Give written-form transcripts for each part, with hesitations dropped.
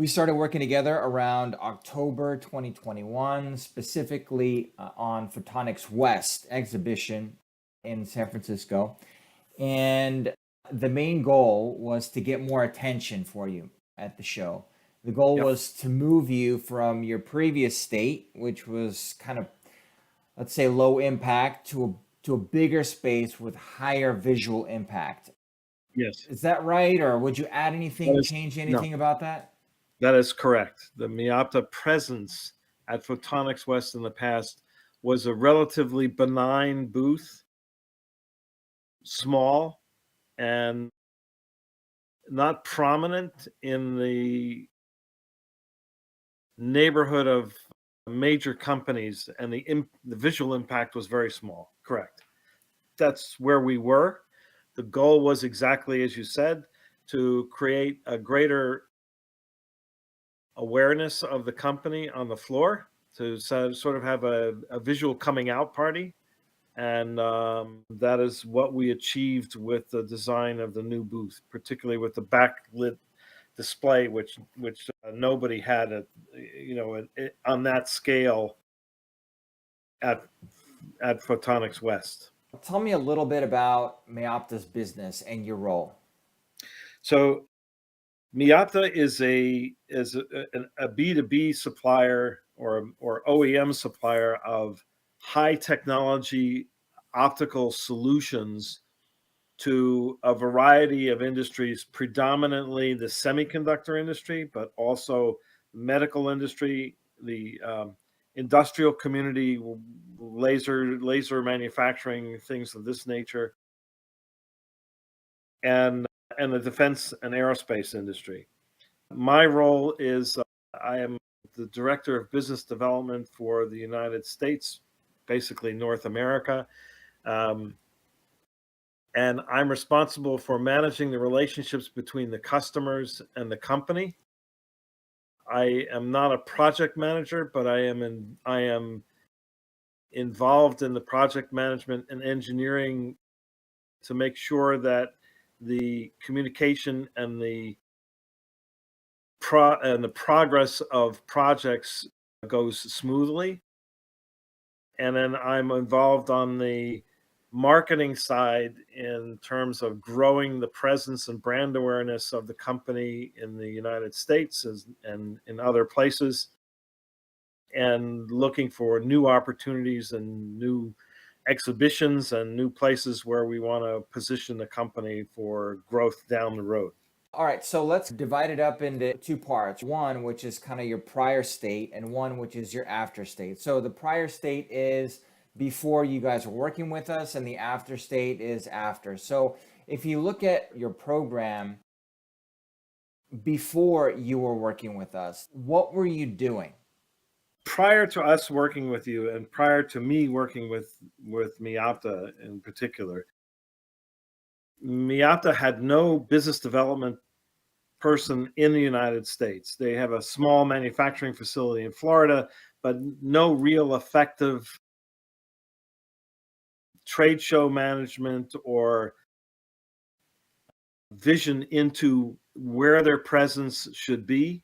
We started working together around October 2021, specifically on Photonics West exhibition in San Francisco. And the main goal was to get more attention for you at the show. The goal Yep. was to move you from your previous state, which was kind of, let's say, low impact, to a bigger space with higher visual impact. Yes. Is that right? Or would you add That anything, is change no, anything about that? that is correct. The Meopta presence at Photonics West in the past was a relatively benign booth, small and not prominent in the neighborhood of major companies, and the visual impact was very small. Correct. That's where we were. The goal was exactly as you said, to create a greater awareness of the company on the floor, to sort of have a visual coming out party. And that is what we achieved with the design of the new booth, particularly with the backlit display, which nobody had on that scale at Photonics West. Tell me a little bit about Meopta's business and your role. So Meopta is a B2B supplier or OEM supplier of high technology optical solutions to a variety of industries, predominantly the semiconductor industry, but also medical industry, the industrial community, laser manufacturing, things of this nature, and the defense and aerospace industry. My role is I am the director of business development for the United States, basically North America. Um, and I'm responsible for managing the relationships between the customers and the company. I am not a project manager, but I am involved in the project management and engineering to make sure that the communication and the progress of projects goes smoothly. And then I'm involved on the marketing side in terms of growing the presence and brand awareness of the company in the United States and in other places, and looking for new opportunities and new exhibitions and new places where we want to position the company for growth down the road. All right, so let's divide it up into two parts. One, which is kind of your prior state, and one, which is your after state. So the prior state is before you guys were working with us, and the after state is after. So if you look at your program before you were working with us, what were you doing? Prior to us working with you, and prior to me working with Meopta in particular, Meopta had no business development person in the United States. They have a small manufacturing facility in Florida, but no real effective trade show management or vision into where their presence should be,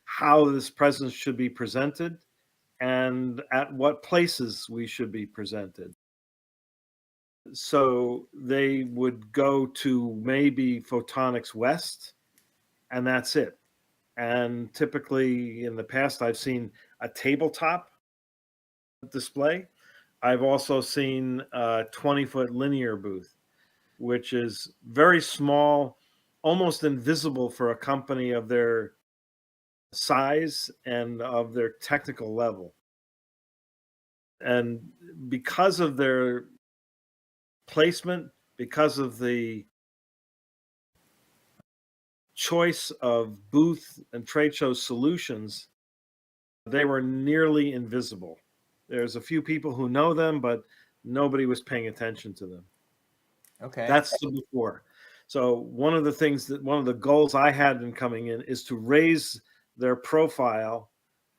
how this presence should be presented, and at what places we should be presented. So they would go to maybe Photonics West, and that's it. And typically in the past, I've seen a tabletop display. I've also seen a 20-foot linear booth, which is very small, almost invisible for a company of their size and of their technical level. And because of their placement, because of the choice of booth and trade show solutions, they were nearly invisible. There's a few people who know them, but nobody was paying attention to them. Okay. That's the before. So one of the goals I had in coming in is to raise their profile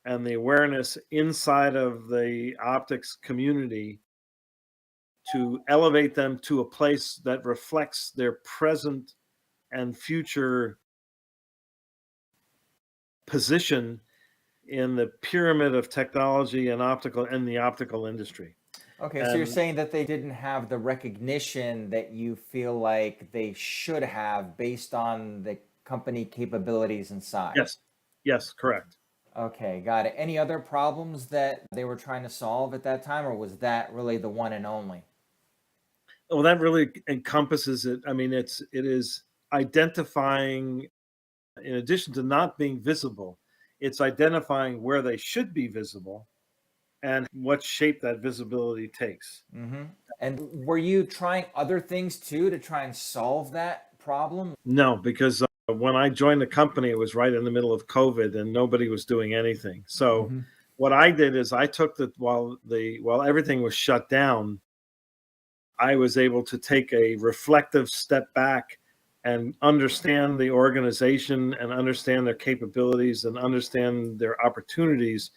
and the awareness inside of the optics community, to elevate them to a place that reflects their present and future position in the pyramid of technology and the optical industry. Okay, so you're And saying that they didn't have the recognition that you feel like they should have based on the company capabilities and size. yes, yes, correct. Okay, got it. Any other problems that they were trying to solve at that time, or was that really the one and only? Well, that really encompasses it. I mean, it is identifying, in addition to not being visible, it's identifying where they should be visible and what shape that visibility takes. Mm-hmm. And were you trying other things too to try and solve that problem? No, because when I joined the company, it was right in the middle of COVID and nobody was doing anything. So Mm-hmm. what I did is I took while everything was shut down, I was able to take a reflective step back and understand the organization and understand their capabilities and understand their opportunities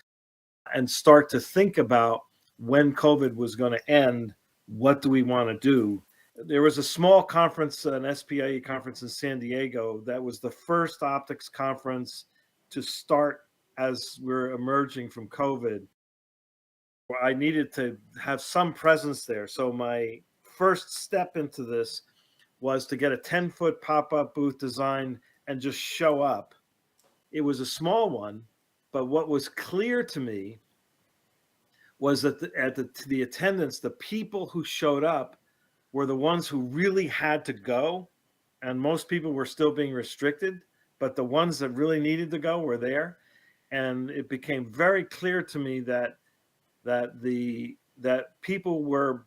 and start to think about when COVID was going to end, what do we want to do? There was a small conference, an SPIE conference in San Diego, that was the first optics conference to start as we're emerging from COVID. I needed to have some presence there. So my first step into this was to get a 10-foot pop-up booth design and just show up. It was a small one, but what was clear to me was that the attendance, the people who showed up were the ones who really had to go, and most people were still being restricted, but the ones that really needed to go were there. And it became very clear to me that people were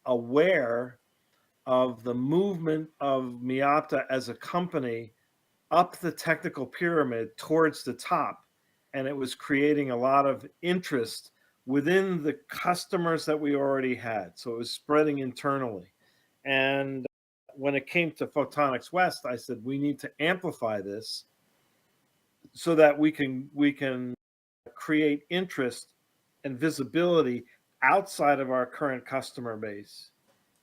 aware of the movement of Meopta as a company up the technical pyramid towards the top, and it was creating a lot of interest within the customers that we already had. So it was spreading internally. And when it came to Photonics West, I said we need to amplify this so that we can create interest and visibility outside of our current customer base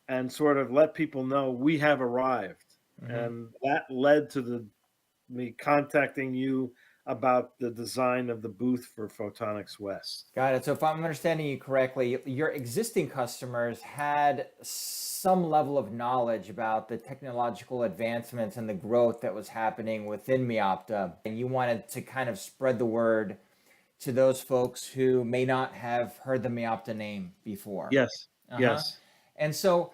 and sort of let people know we have arrived. Mm-hmm. And that led to me contacting you about the design of the booth for Photonics West. Got it. So if I'm understanding you correctly, your existing customers had some level of knowledge about the technological advancements and the growth that was happening within Meopta, and you wanted to kind of spread the word to those folks who may not have heard the Meopta name before. Yes, Uh-huh. yes, And so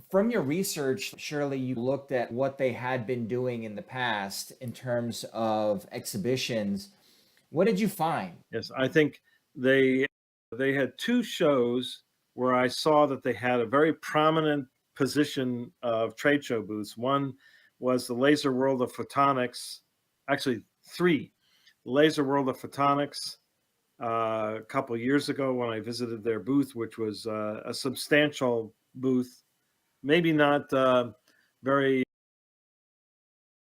from your research, surely you looked at what they had been doing in the past in terms of exhibitions. What did you find? yes. I think they they had two shows where I saw that they had a very prominent position of trade show booths. One was the Laser World of Photonics, actually three. Laser World of Photonics, a couple years ago when I visited their booth, which was a substantial booth, maybe not very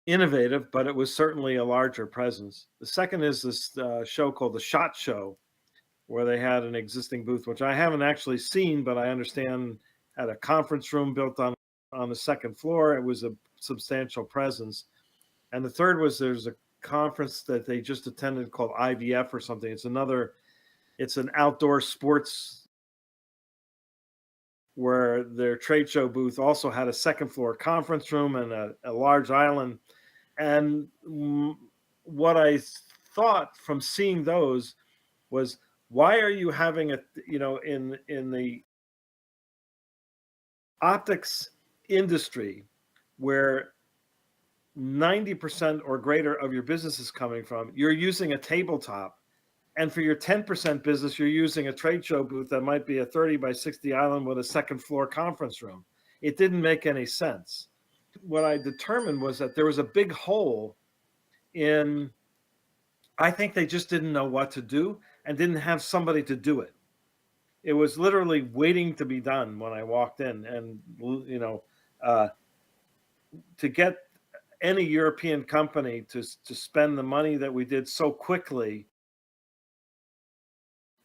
innovative, but it was certainly a larger presence. The second is this show called the SHOT Show, where they had an existing booth, which I haven't actually seen, but I understand had a conference room built on the second floor. It was a substantial presence. And the third was there's a conference that they just attended called IVF or something. It's an outdoor sports where their trade show booth also had a second floor conference room and a large island. And what I thought from seeing those was, why are you having in the optics industry where 90% or greater of your business is coming from, you're using a tabletop, and for your 10% business, you're using a trade show booth that might be a 30 by 60 island with a second floor conference room. It didn't make any sense. What I determined was that there was a big hole in, I think they just didn't know what to do and didn't have somebody to do it. It was literally waiting to be done when I walked in. And, uh, to get any European company to spend the money that we did so quickly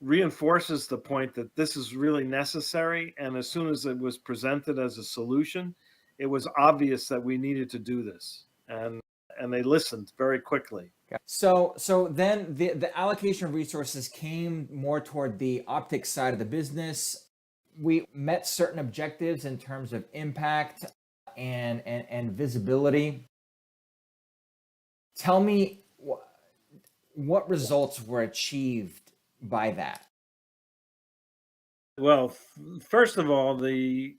reinforces the point that this is really necessary. And as soon as it was presented as a solution, it was obvious that we needed to do this. And they listened very quickly. So then the allocation of resources came more toward the optics side of the business. We met certain objectives in terms of impact and visibility. Tell me what results were achieved by that. Well, first of all, the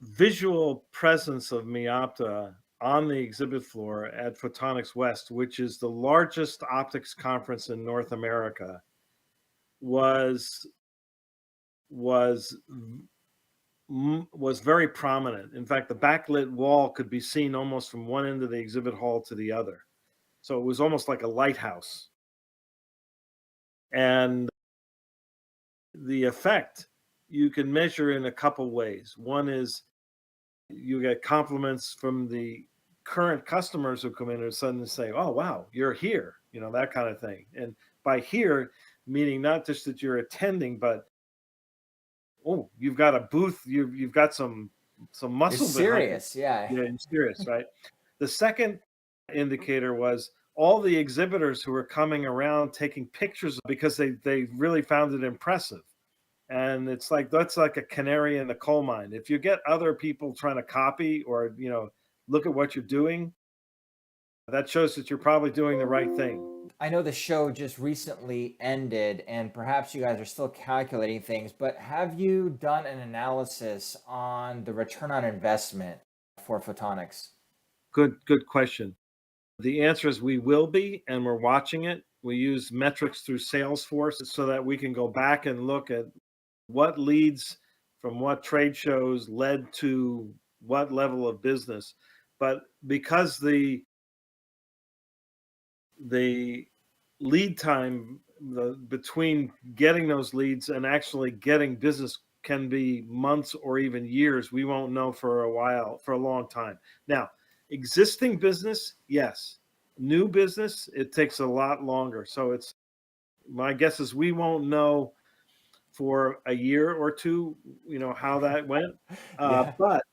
visual presence of Meopta on the exhibit floor at Photonics West, which is the largest optics conference in North America, was was was very prominent. In fact, the backlit wall could be seen almost from one end of the exhibit hall to the other. So it was almost like a lighthouse. And the effect you can measure in a couple ways. One is you get compliments from the current customers who come in and suddenly say, "Oh, wow, you're here," that kind of thing. And by here, meaning not just that you're attending, but oh, you've got a booth, you've got some You're muscle behind it. serious, yeah. Yeah, you're serious, right? The second indicator was all the exhibitors who were coming around taking pictures because they really found it impressive. And it's like that's like a canary in the coal mine. If you get other people trying to copy or look at what you're doing, that shows that you're probably doing the right thing. I know the show just recently ended, and perhaps you guys are still calculating things, but have you done an analysis on the return on investment for Photonics? Good question. The answer is we will be, and we're watching it. We use metrics through Salesforce so that we can go back and look at what leads from what trade shows led to what level of business. But because the lead time between getting those leads and actually getting business can be months or even years, we won't know for a long time. Now, existing business, yes. New business, it takes a lot longer. So it's my guess is we won't know for a year or two, how that went. Yeah, But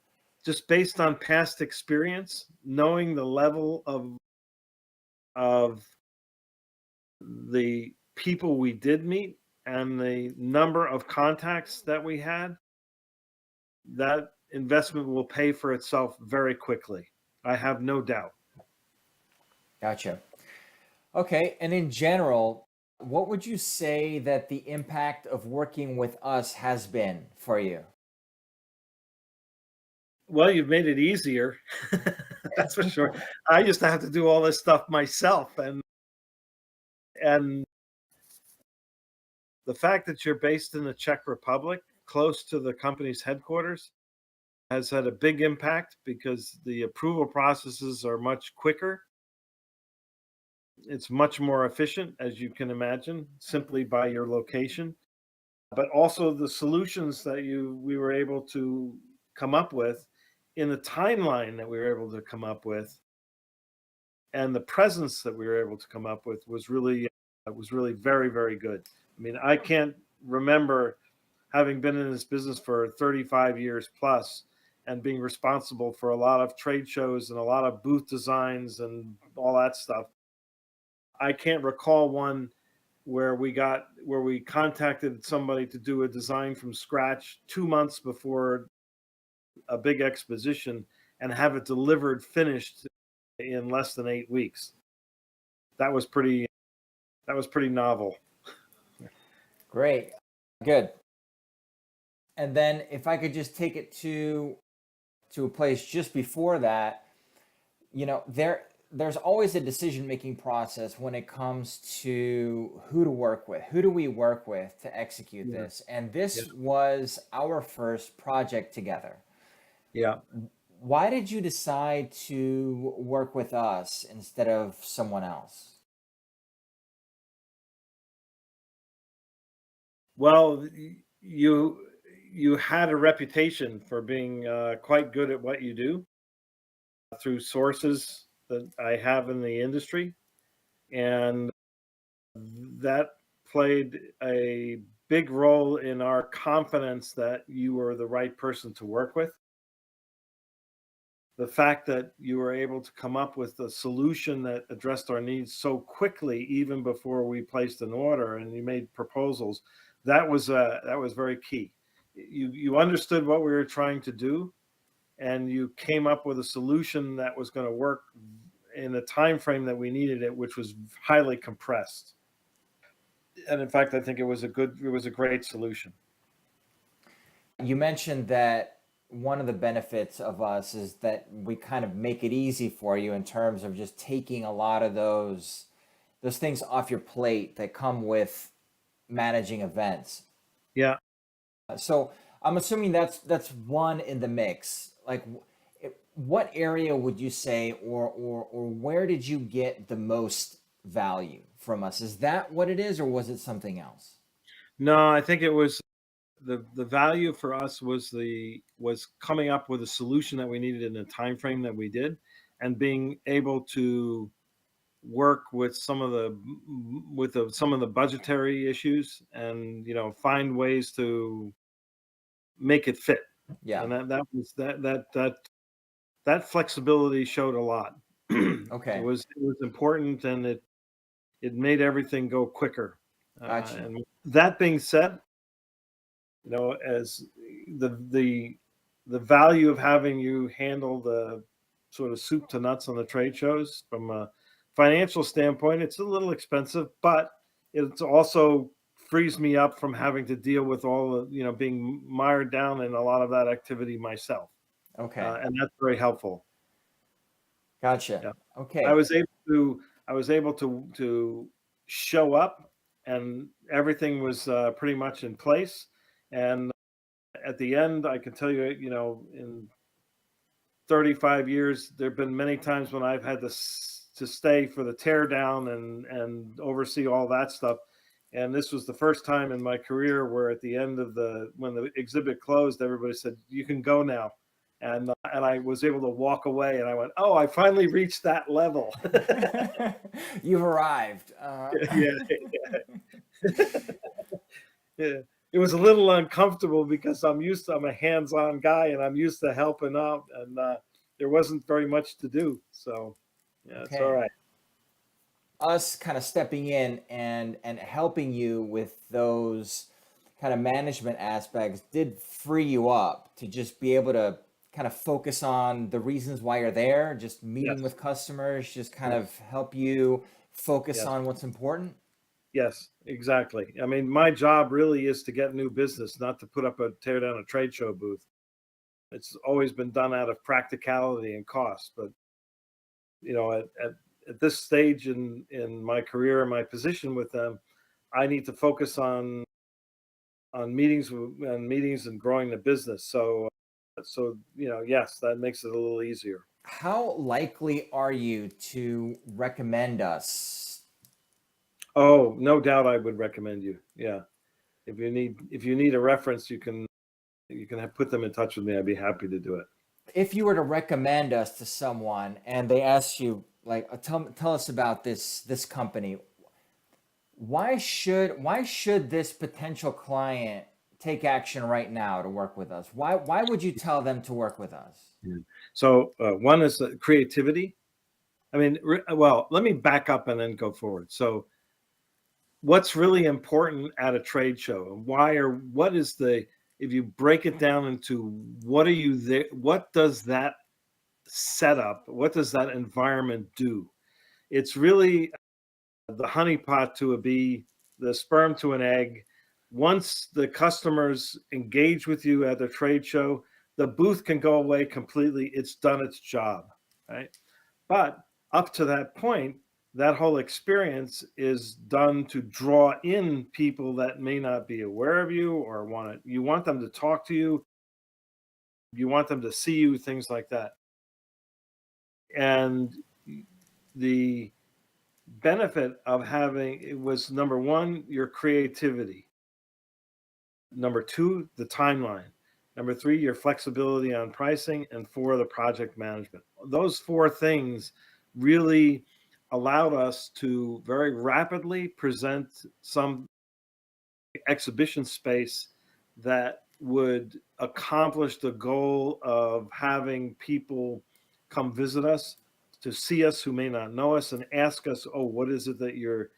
just based on past experience, knowing the level of the people we did meet and the number of contacts that we had, that investment will pay for itself very quickly. I have no doubt. gotcha. Okay, and in general, what would you say that the impact of working with us has been for you? Well, you've made it easier. That's for sure. I used to have to do all this stuff myself, and the fact that you're based in the Czech Republic, close to the company's headquarters, has had a big impact because the approval processes are much quicker. It's much more efficient, as you can imagine, simply by your location. But also the solutions that we were able to come up with in the timeline that we were able to come up with and the presence that we were able to come up with was really very, very good. I mean, I can't remember having been in this business for 35 years plus and being responsible for a lot of trade shows and a lot of booth designs and all that stuff. I can't recall one where we contacted somebody to do a design from scratch 2 months before a big exposition and have it delivered finished in less than 8 weeks. That was pretty novel. Great, good. And then if I could just take it to a place just before that, there's always a decision-making process when it comes to who to work with. Who do we work with to execute Yeah, this? And yeah, this was our first project together. yeah. Why did you decide to work with us instead of someone else? Well, you had a reputation for being quite good at what you do through sources that I have in the industry, and that played a big role in our confidence that you were the right person to work with. the fact that you were able to come up with a solution that addressed our needs so quickly, even before we placed an order, and you made proposals, that was very key. You understood what we were trying to do, and you came up with a solution that was going to work in the time frame that we needed it, which was highly compressed. And in fact, I think it was a great solution. You mentioned that one of the benefits of us is that we kind of make it easy for you in terms of just taking a lot of those things off your plate that come with managing events. Yeah. So I'm assuming that's one in the mix. Like, what area would you say, or where did you get the most value from us? Is that what it is, or was it something else? No, I think it was the value for us was coming up with a solution that we needed in the time frame that we did, and being able to work with some of the budgetary issues, and find ways to make it fit. Yeah. And that flexibility showed a lot. Okay. It was important, and it made everything go quicker. Gotcha. And that being said, as the the the value of having you handle the sort of soup to nuts on the trade shows from a financial standpoint, it's a little expensive, but it also frees me up from having to deal with all the, being mired down in a lot of that activity myself. Okay. And that's very helpful. Gotcha. Yeah. I Okay. was able to I was able to show up, and everything was pretty much in place. And at the end, I can tell you, in 35 years, there have been many times when I've had to stay for the tear down and oversee all that stuff. And this was the first time in my career where at the end of when the exhibit closed, everybody said, "You can go now." And I was able to walk away, and I went, "Oh, I finally reached that level." You've arrived. Yeah, yeah. It was a little uncomfortable because I'm a hands-on guy, and I'm used to helping out, and there wasn't very much to do. So yeah, it's all Okay. right. Us kind of stepping in and helping you with those kind of management aspects did free you up to just be able to kind of focus on the reasons why you're there, just meeting Yes, with customers, just kind yes, of help you focus yes, on what's important. yes, exactly. I mean, my job really is to get new business, not to put up a tear down a trade show booth. It's always been done out of practicality and cost. But at this stage in my career and my position with them, I need to focus on meetings and growing the business. So yes, that makes it a little easier. How likely are you to recommend us? Oh, no doubt, I would recommend you. Yeah, if you need a reference, you can put them in touch with me. I'd be happy to do it. If you were to recommend us to someone and they asked you, like, tell us about this company, why should this potential client take action right now to work with us? Why would you tell them to work with us? Yeah. So one is creativity. I mean, well, let me back up and then go forward. So what's really important at a trade show, and what is the if you break it down into what are you there, what does that setup, what does that environment do? It's really the honeypot to a bee, the sperm to an egg. Once the customers engage with you at the trade show, the booth can go away completely. It's done its job, right? But up to that point, that whole experience is done to draw in people that may not be aware of you, or you want them to talk to you, you want them to see you, things like that. And the benefit of having it was, number one, your creativity. Number two, the timeline. Number three, your flexibility on pricing. And four, the project management. Those four things really allowed us to very rapidly present some exhibition space that would accomplish the goal of having people come visit us, to see us who may not know us and ask us, oh, what is it that you're,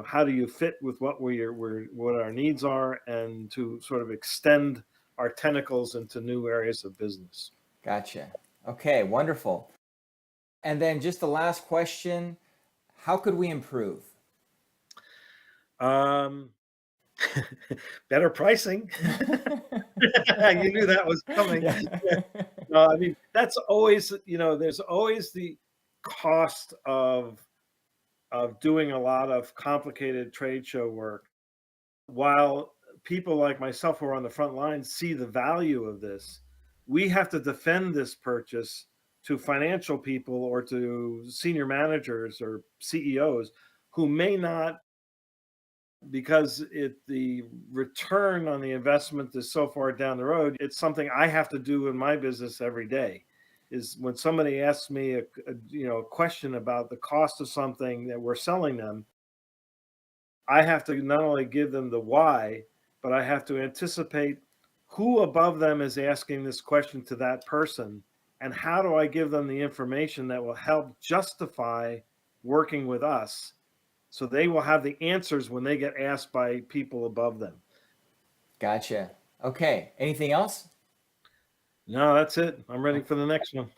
how do you fit with what what our needs are, and to sort of extend our tentacles into new areas of business. Gotcha. Okay, wonderful. And then just the last question, how could we improve? Better pricing. You knew that was coming. Yeah. No, I mean, that's always, there's always the cost of doing a lot of complicated trade show work. While people like myself who are on the front lines see the value of this, we have to defend this purchase to financial people or to senior managers or CEOs who may not, because the return on the investment is so far down the road. It's something I have to do in my business every day. Is when somebody asks me a question about the cost of something that we're selling them, I have to not only give them the why, but I have to anticipate who above them is asking this question to that person, and how do I give them the information that will help justify working with us, so they will have the answers when they get asked by people above them. Gotcha. Okay. Anything else? No, that's it. I'm ready for the next one.